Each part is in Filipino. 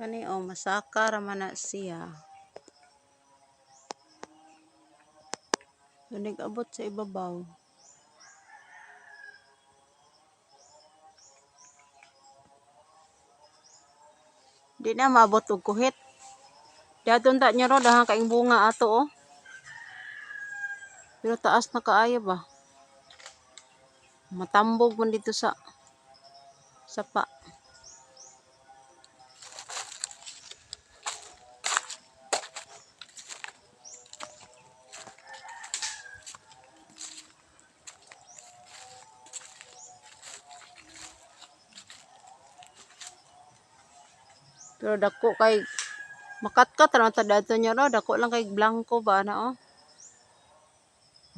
Kani o masaka raman na siya. So, nag-abot sa ibabaw. Di na maabot og kuhit. Daton ta nyo ro dahang kaing bunga ato oh. Pero taas na kaayo ba? Matambog man dito sa sapa. Pero dako kay makatkat ra ta dato nyo ro, dako lang kay blanco ba na oh.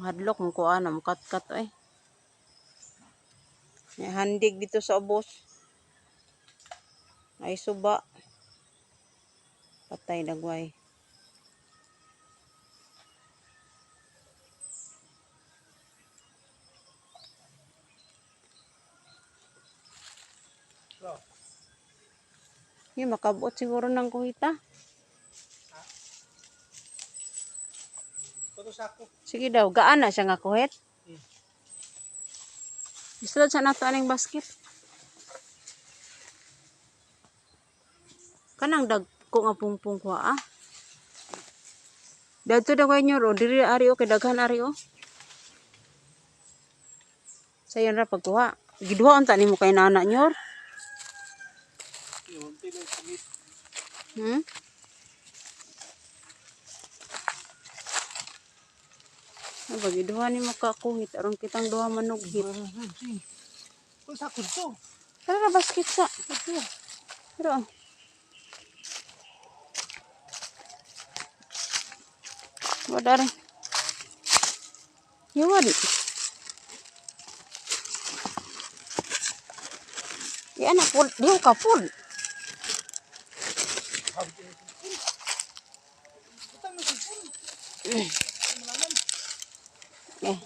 Hadlok mo ko ana makatkat ay. May handig dito sa ubos. Ay suba. Patay dagway. Yung makabot siguro ng kuhita. Sige daw, gaan na siya nga kuhit. Isulod sa nato aning basket. Kanang dagko nga pungpung ko ah. Dito daw kayo ro, diri ari o kay daghan ari o. Sayon ra pagkuha. Giduha unta nimo kay nana nyor. Bagi duha ni makakuhit aron kitang duha manughit. Kung sakod to. Tara basket sa. Pero wala rin. Yun. Yan na full. Diyo ka full. Eh.